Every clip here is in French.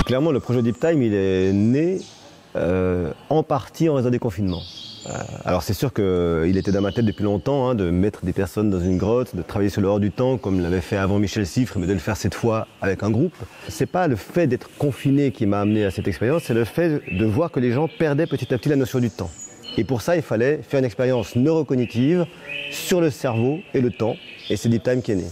Clairement, le projet Deep Time, il est né en partie en raison des confinements. Alors c'est sûr qu'il était dans ma tête depuis longtemps, hein, de mettre des personnes dans une grotte, de travailler sur le hors du temps comme l'avait fait avant Michel Siffre, mais de le faire cette fois avec un groupe. C'est pas le fait d'être confiné qui m'a amené à cette expérience, c'est le fait de voir que les gens perdaient petit à petit la notion du temps. Et pour ça, il fallait faire une expérience neurocognitive sur le cerveau et le temps, et c'est Deep Time qui est né.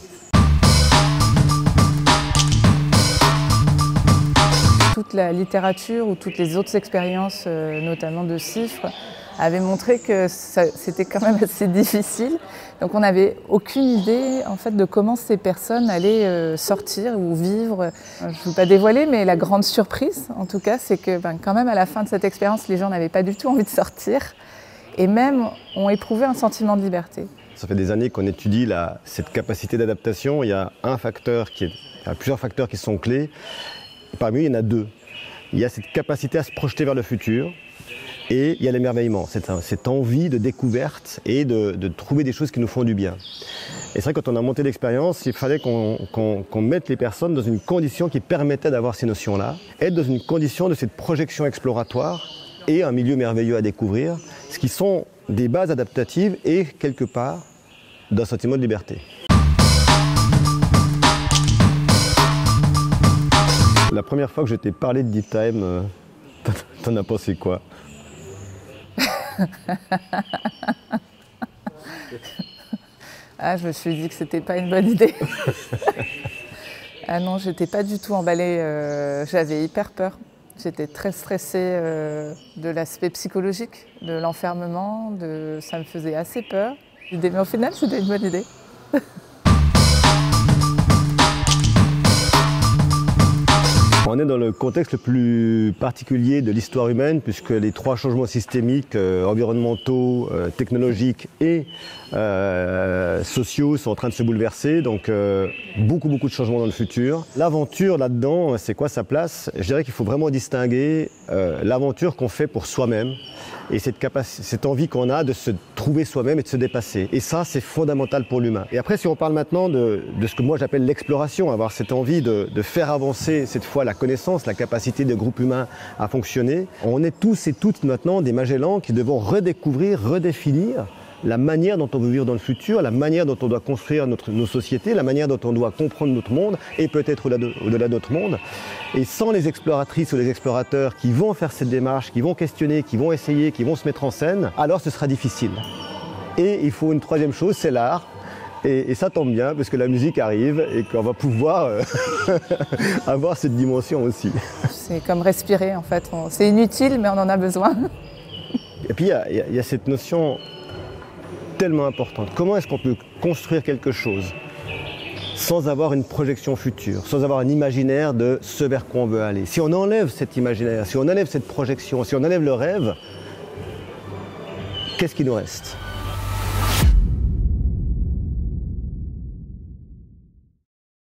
Toute la littérature ou toutes les autres expériences, notamment de Siffre, avaient montré que c'était quand même assez difficile. Donc on n'avait aucune idée en fait, de comment ces personnes allaient sortir ou vivre. Je ne veux pas dévoiler, mais la grande surprise, en tout cas, c'est que quand même à la fin de cette expérience, les gens n'avaient pas du tout envie de sortir et même ont éprouvé un sentiment de liberté. Ça fait des années qu'on étudie cette capacité d'adaptation. Il y a plusieurs facteurs qui sont clés. Parmi eux, il y en a deux. Il y a cette capacité à se projeter vers le futur et il y a l'émerveillement, cette envie de découverte et de trouver des choses qui nous font du bien. Et c'est vrai que quand on a monté l'expérience, il fallait qu'on mette les personnes dans une condition qui permettait d'avoir ces notions-là, être dans une condition de cette projection exploratoire et un milieu merveilleux à découvrir, ce qui sont des bases adaptatives et quelque part d'un sentiment de liberté. La première fois que je t'ai parlé de Deep Time, t'en as pensé quoi? Ah, je me suis dit que c'était pas une bonne idée. Ah non, j'étais pas du tout emballée, j'avais hyper peur. J'étais très stressée de l'aspect psychologique, de l'enfermement, ça me faisait assez peur. Mais au final, c'était une bonne idée. On est dans le contexte le plus particulier de l'histoire humaine puisque les trois changements systémiques, environnementaux, technologiques et sociaux sont en train de se bouleverser. Donc beaucoup de changements dans le futur. L'aventure là-dedans, c'est quoi sa place? Je dirais qu'il faut vraiment distinguer l'aventure qu'on fait pour soi-même et cette envie qu'on a de se trouver soi-même et de se dépasser. Et ça, c'est fondamental pour l'humain. Et après, si on parle maintenant de ce que moi j'appelle l'exploration, avoir cette envie de faire avancer cette fois la connaissance, la capacité des groupes humains à fonctionner, on est tous et toutes maintenant des Magellans qui devons redécouvrir, redéfinir la manière dont on veut vivre dans le futur, la manière dont on doit construire nos sociétés, la manière dont on doit comprendre notre monde et peut-être au-delà de notre monde. Et sans les exploratrices ou les explorateurs qui vont faire cette démarche, qui vont questionner, qui vont essayer, qui vont se mettre en scène, alors ce sera difficile. Et il faut une troisième chose, c'est l'art. Et ça tombe bien parce que la musique arrive et qu'on va pouvoir avoir cette dimension aussi. C'est comme respirer en fait. C'est inutile mais on en a besoin. Et puis il y a cette notion tellement importante. Comment est-ce qu'on peut construire quelque chose sans avoir une projection future, sans avoir un imaginaire de ce vers quoi on veut aller? Si on enlève cet imaginaire, si on enlève cette projection, si on enlève le rêve, qu'est-ce qui nous reste?